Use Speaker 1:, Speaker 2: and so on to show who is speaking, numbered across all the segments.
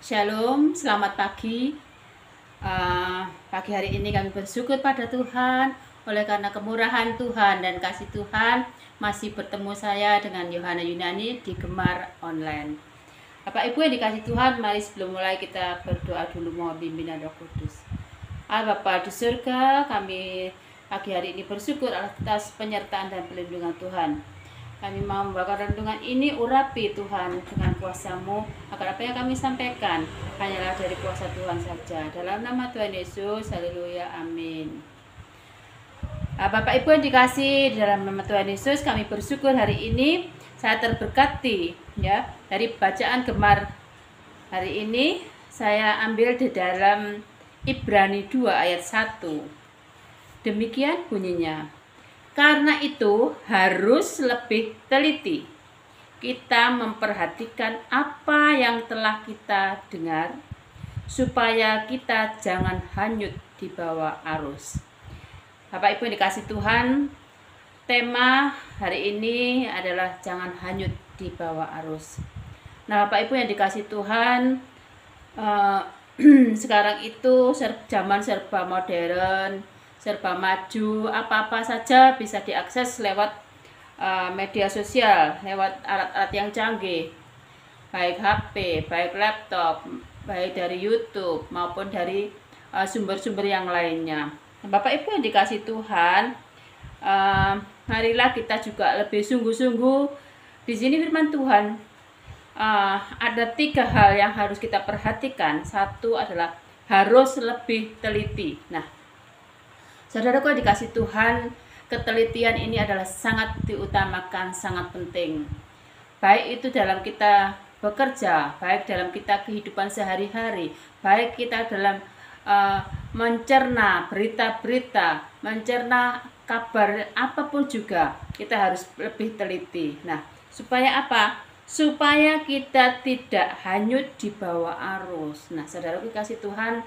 Speaker 1: Shalom, selamat pagi. Pagi hari ini kami bersyukur pada Tuhan oleh karena kemurahan Tuhan dan kasih Tuhan masih bertemu saya dengan Yohana Yunani di Gemar Online. Bapak Ibu yang dikasih Tuhan, mari sebelum mulai kita berdoa dulu mohon bimbingan Roh Kudus. Allah Bapa di surga, kami pagi hari ini bersyukur atas penyertaan dan perlindungan Tuhan. Kami mau membawakan renungan ini, urapi Tuhan dengan kuasa-Mu, agar apa yang kami sampaikan hanyalah dari kuasa Tuhan saja. Dalam nama Tuhan Yesus, haleluya, amin. Bapak Ibu yang dikasih dalam nama Tuhan Yesus, kami bersyukur hari ini saya terberkati ya dari bacaan Gemar hari ini. Saya ambil di dalam Ibrani 2 ayat 1. Demikian bunyinya. Karena itu harus lebih teliti kita memperhatikan apa yang telah kita dengar, supaya kita jangan hanyut di bawah arus. Bapak Ibu yang dikasih Tuhan, tema hari ini adalah jangan hanyut di bawah arus. Nah Bapak Ibu yang dikasih Tuhan, sekarang itu zaman serba modern, serba maju, apa-apa saja bisa diakses lewat media sosial, lewat alat-alat yang canggih, baik HP, baik laptop, baik dari YouTube maupun dari sumber-sumber yang lainnya. Bapak Ibu yang dikasih Tuhan, marilah kita juga lebih sungguh-sungguh. Di sini firman Tuhan ada 3 hal yang harus kita perhatikan. Satu adalah harus lebih teliti. Nah, saudaraku dikasih Tuhan, ketelitian ini adalah sangat diutamakan, sangat penting. Baik itu dalam kita bekerja, baik dalam kita kehidupan sehari-hari, baik kita dalam mencerna berita-berita, mencerna kabar apapun juga, kita harus lebih teliti. Nah, supaya apa? Supaya kita tidak hanyut di bawah arus. Nah, saudaraku kasih Tuhan,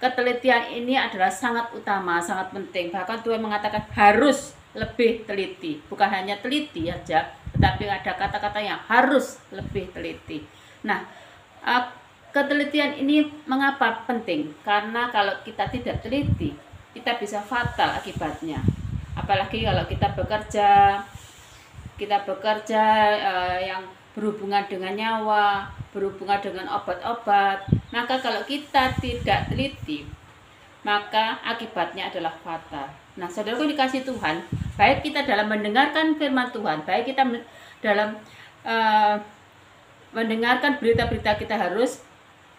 Speaker 1: ketelitian ini adalah sangat utama, sangat penting. Bahkan Tuhan mengatakan harus lebih teliti, bukan hanya teliti aja, tetapi ada kata-kata yang harus lebih teliti. Nah, ketelitian ini mengapa penting? Karena kalau kita tidak teliti, kita bisa fatal akibatnya. Apalagi kalau kita bekerja yang berhubungan dengan nyawa, berhubungan dengan obat-obat, maka kalau kita tidak teliti, maka akibatnya adalah fatal. Nah, saudaraku dikasih Tuhan, baik kita dalam mendengarkan firman Tuhan, baik kita dalam mendengarkan berita-berita, kita harus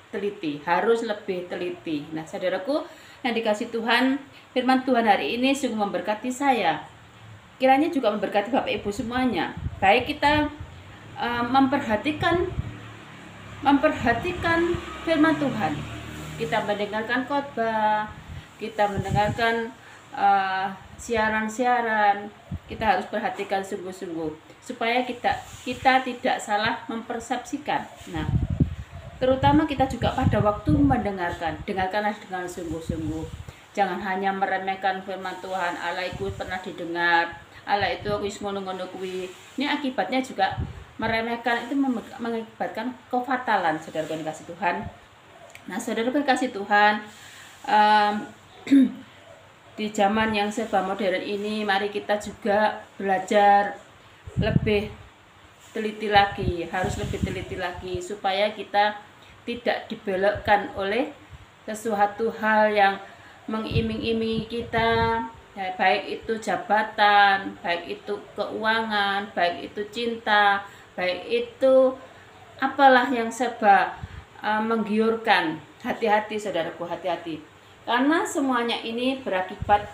Speaker 1: teliti, harus lebih teliti. Nah, saudaraku yang dikasih Tuhan, firman Tuhan hari ini sungguh memberkati saya. Kiranya juga memberkati Bapak Ibu semuanya. Baik kita memperhatikan firman Tuhan, kita mendengarkan khotbah, kita mendengarkan siaran-siaran, kita harus perhatikan sungguh-sungguh supaya kita tidak salah mempersepsikan. Nah, terutama kita juga pada waktu dengarkanlah dengan sungguh-sungguh. Jangan hanya meremehkan firman Tuhan, Allah itu pernah didengar, Allah itu wis ngono-ngono kuwi. Ini akibatnya juga meremehkan, itu mengakibatkan kefatalan, saudara yang dikasih Tuhan. Nah, saudara yang dikasih Tuhan, di zaman yang serba modern ini, mari kita juga belajar lebih teliti lagi, harus lebih teliti lagi supaya kita tidak dibelokkan oleh sesuatu hal yang mengiming-imingi kita, ya, baik itu jabatan, baik itu keuangan, baik itu cinta, baik itu apalah yang serba menggiurkan. Hati-hati saudaraku, hati-hati, karena semuanya ini berakibat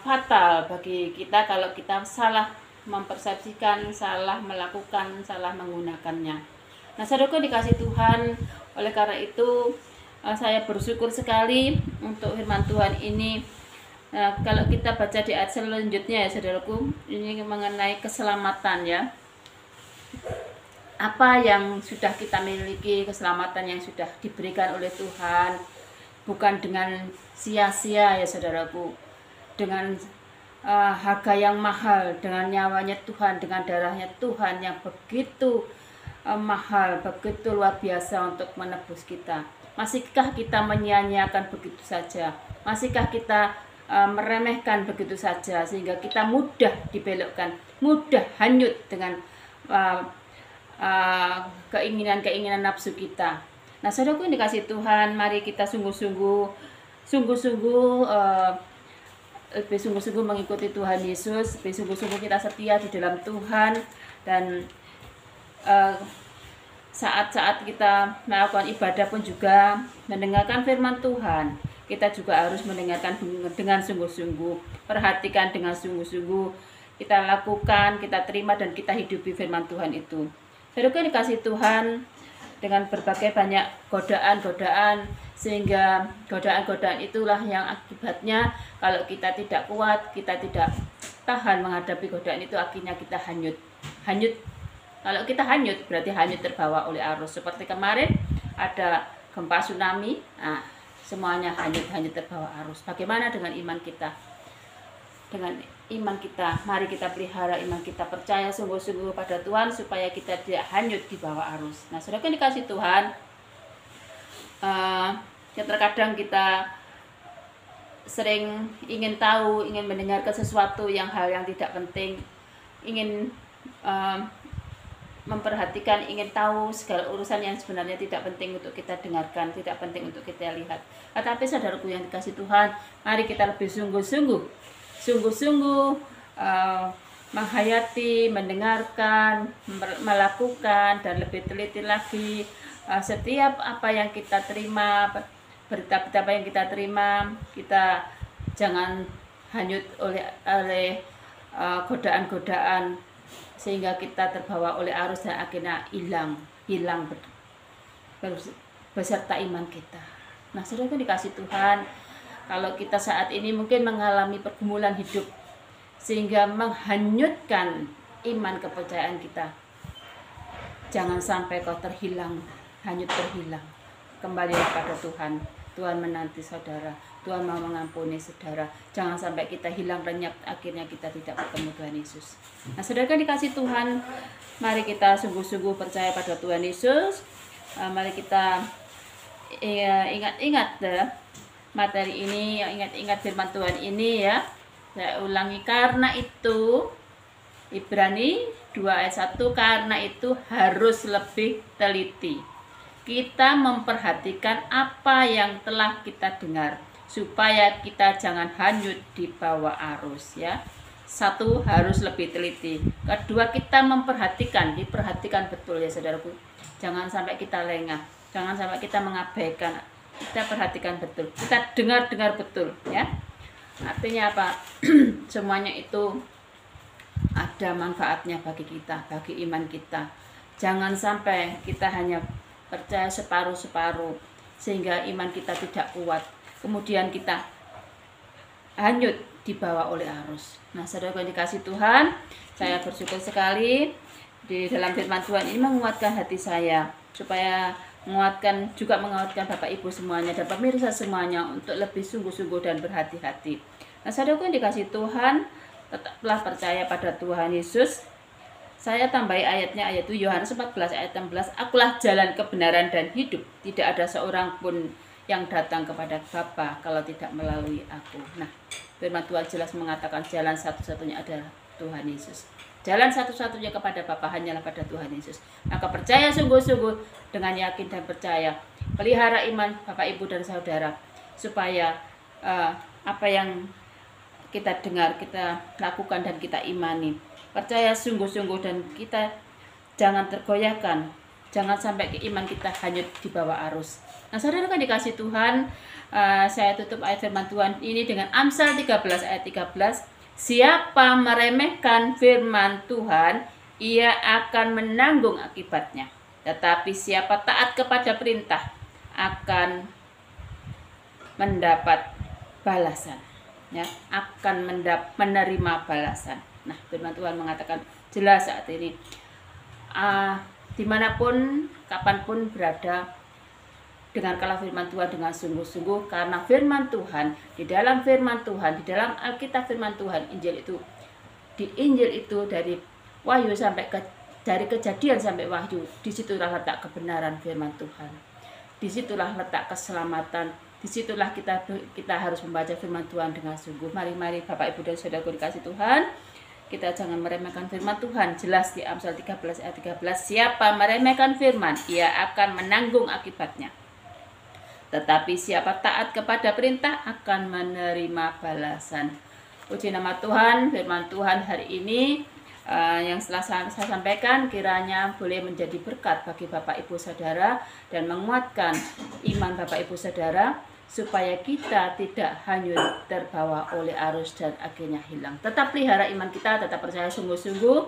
Speaker 1: fatal bagi kita kalau kita salah mempersepsikan, salah melakukan, salah menggunakannya. Nah, saudaraku dikasih Tuhan, oleh karena itu saya bersyukur sekali untuk firman Tuhan ini. Kalau kita baca di ayat selanjutnya ya saudaraku, ini mengenai keselamatan ya. Apa yang sudah kita miliki, keselamatan yang sudah diberikan oleh Tuhan, bukan dengan sia-sia ya saudaraku, dengan harga yang mahal, dengan nyawanya Tuhan, dengan darahnya Tuhan yang begitu mahal, begitu luar biasa untuk menebus kita. Masihkah kita menyia-nyiakan begitu saja? Masihkah kita meremehkan begitu saja sehingga kita mudah dibelokkan, mudah hanyut dengan keinginan-keinginan nafsu kita. Nah, saudaraku yang dikasih Tuhan, mari kita sungguh-sungguh lebih sungguh-sungguh mengikuti Tuhan Yesus, lebih sungguh-sungguh kita setia di dalam Tuhan, dan saat-saat kita melakukan ibadah pun juga mendengarkan firman Tuhan. Kita juga harus mendengarkan dengan sungguh-sungguh, perhatikan dengan sungguh-sungguh, kita lakukan, kita terima, dan kita hidupi firman Tuhan itu. Saudara dikasih Tuhan, dengan berbagai banyak godaan-godaan, sehingga godaan-godaan itulah yang akibatnya kalau kita tidak kuat, kita tidak tahan menghadapi godaan itu, akhirnya kita hanyut. Kalau kita hanyut, berarti hanyut terbawa oleh arus. Seperti kemarin ada gempa tsunami, semuanya hanyut terbawa arus. Bagaimana dengan iman kita? Dengan iman kita, mari kita pelihara iman kita, percaya sungguh-sungguh pada Tuhan supaya kita tidak hanyut di bawah arus. Nah, saudara dikasih Tuhan, terkadang kita sering ingin tahu, ingin mendengarkan sesuatu hal yang tidak penting, ingin memperhatikan, ingin tahu segala urusan yang sebenarnya tidak penting untuk kita dengarkan, tidak penting untuk kita lihat. Tetapi saudaraku yang dikasih Tuhan, mari kita lebih sungguh-sungguh menghayati, mendengarkan, melakukan, dan lebih teliti lagi setiap apa yang kita terima, berita-berita apa yang kita terima. Kita jangan hanyut oleh godaan-godaan sehingga kita terbawa oleh arus dan akhirnya hilang beserta iman kita. Nah, saudara dikasih Tuhan, kalau kita saat ini mungkin mengalami pergumulan hidup sehingga menghanyutkan iman kepercayaan kita, jangan sampai kau hanyut terhilang. Kembalilah pada Tuhan. Tuhan menanti saudara, Tuhan mau mengampuni saudara. Jangan sampai kita hilang lenyap, akhirnya kita tidak bertemu Tuhan Yesus. Nah, saudara dikasih Tuhan, mari kita sungguh-sungguh percaya pada Tuhan Yesus. Mari kita ingat-ingat materi ini, ingat firman Tuhan ini ya. Saya ulangi, karena itu Ibrani 2 ayat 1, karena itu harus lebih teliti. Kita memperhatikan apa yang telah kita dengar supaya kita jangan hanyut di bawah arus ya. Satu, harus lebih teliti. Kedua, kita diperhatikan betul ya saudaraku. Jangan sampai kita lengah, jangan sampai kita mengabaikan. Kita perhatikan betul, kita dengar betul ya. Artinya apa? Semuanya itu ada manfaatnya bagi kita, bagi iman kita. Jangan sampai kita hanya percaya separuh-separuh sehingga iman kita tidak kuat, kemudian kita hanyut dibawa oleh arus. Nah, saudara yang dikasih Tuhan, saya bersyukur sekali di dalam firman Tuhan ini menguatkan hati saya, supaya menguatkan Bapak Ibu semuanya dan pemirsa semuanya untuk lebih sungguh-sungguh dan berhati-hati. Nah, saudara yang dikasih Tuhan, tetaplah percaya pada Tuhan Yesus. Saya tambahi ayatnya, ayat 7, Yohanes 14 ayat 16, akulah jalan kebenaran dan hidup, tidak ada seorang pun yang datang kepada Bapa kalau tidak melalui aku. Nah, firman Tuhan jelas mengatakan jalan satu-satunya adalah Tuhan Yesus. Jalan satu-satunya kepada Bapa hanyalah pada Tuhan Yesus. Maka percaya sungguh-sungguh dengan yakin dan percaya. Pelihara iman Bapak Ibu dan Saudara, supaya apa yang kita dengar, kita lakukan dan kita imani. Percaya sungguh-sungguh dan kita jangan tergoyahkan. Jangan sampai iman kita hanyut di bawah arus. Nah, saudara kan dikasih Tuhan, saya tutup ayat firman Tuhan ini dengan Amsal 13 ayat 13. Siapa meremehkan firman Tuhan, ia akan menanggung akibatnya. Tetapi siapa taat kepada perintah akan mendapat balasan. Ya, akan menerima balasan. Nah, firman Tuhan mengatakan jelas saat ini, dimanapun, kapanpun berada, dengarkanlah firman Tuhan dengan sungguh-sungguh, karena firman Tuhan, di dalam firman Tuhan, di dalam Alkitab firman Tuhan, di Injil itu dari Wahyu sampai ke dari Kejadian sampai Wahyu, disitulah letak kebenaran firman Tuhan. Disitulah letak keselamatan. Disitulah kita harus membaca firman Tuhan dengan sungguh. Mari Bapak Ibu dan Saudaraku dikasih Tuhan, kita jangan meremehkan firman Tuhan. Jelas di Amsal 13 ayat 13, siapa meremehkan firman, ia akan menanggung akibatnya. Tetapi siapa taat kepada perintah akan menerima balasan. Puji nama Tuhan, firman Tuhan hari ini yang setelah saya sampaikan kiranya boleh menjadi berkat bagi Bapak Ibu Saudara dan menguatkan iman Bapak Ibu Saudara supaya kita tidak hanyut terbawa oleh arus dan akhirnya hilang. Tetap pelihara iman kita, tetap percaya sungguh-sungguh,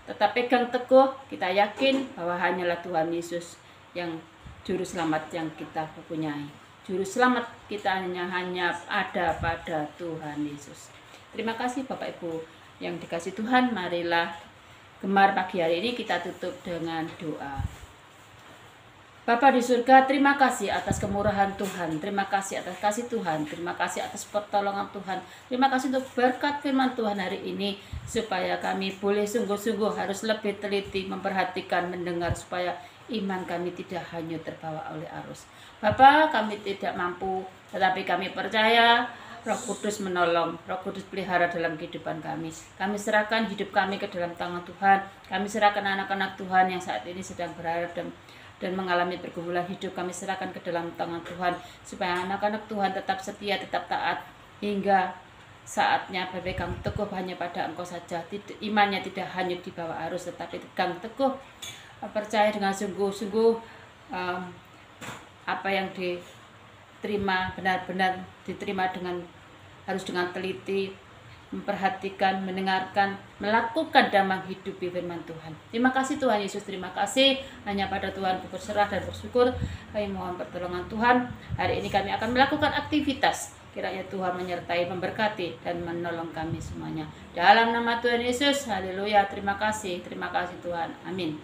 Speaker 1: tetap pegang teguh, kita yakin bahwa hanyalah Tuhan Yesus yang juru selamat yang kita punyai. Juru selamat kita hanya ada pada Tuhan Yesus. Terima kasih Bapak Ibu yang dikasih Tuhan. Marilah Gemar pagi hari ini kita tutup dengan doa. Bapa di surga, terima kasih atas kemurahan Tuhan, terima kasih atas kasih Tuhan, terima kasih atas pertolongan Tuhan, terima kasih untuk berkat firman Tuhan hari ini, supaya kami boleh sungguh-sungguh harus lebih teliti memperhatikan, mendengar, supaya iman kami tidak hanyut terbawa oleh arus. Bapa, kami tidak mampu, tetapi kami percaya Roh Kudus menolong, Roh Kudus pelihara dalam kehidupan kami. Kami serahkan hidup kami ke dalam tangan Tuhan, kami serahkan anak-anak Tuhan yang saat ini sedang berharap dan mengalami pergumulan hidup, kami serahkan ke dalam tangan Tuhan, supaya anak-anak Tuhan tetap setia, tetap taat, hingga saatnya berpegang teguh hanya pada Engkau saja. Imannya tidak hanyut di bawah arus, tetapi tegang teguh, percaya dengan sungguh-sungguh apa yang diterima benar-benar diterima harus dengan teliti, memperhatikan, mendengarkan, melakukan dan menghidupi firman Tuhan. Terima kasih Tuhan Yesus, terima kasih. Hanya pada Tuhan ku berserah dan bersyukur. Kami mohon pertolongan Tuhan. Hari ini kami akan melakukan aktivitas. Kiranya Tuhan menyertai, memberkati, dan menolong kami semuanya. Dalam nama Tuhan Yesus, haleluya. Terima kasih Tuhan. Amin.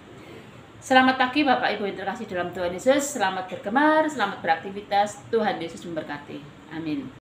Speaker 1: Selamat pagi Bapak Ibu yang terkasih dalam Tuhan Yesus. Selamat bergemar, selamat beraktivitas. Tuhan Yesus memberkati. Amin.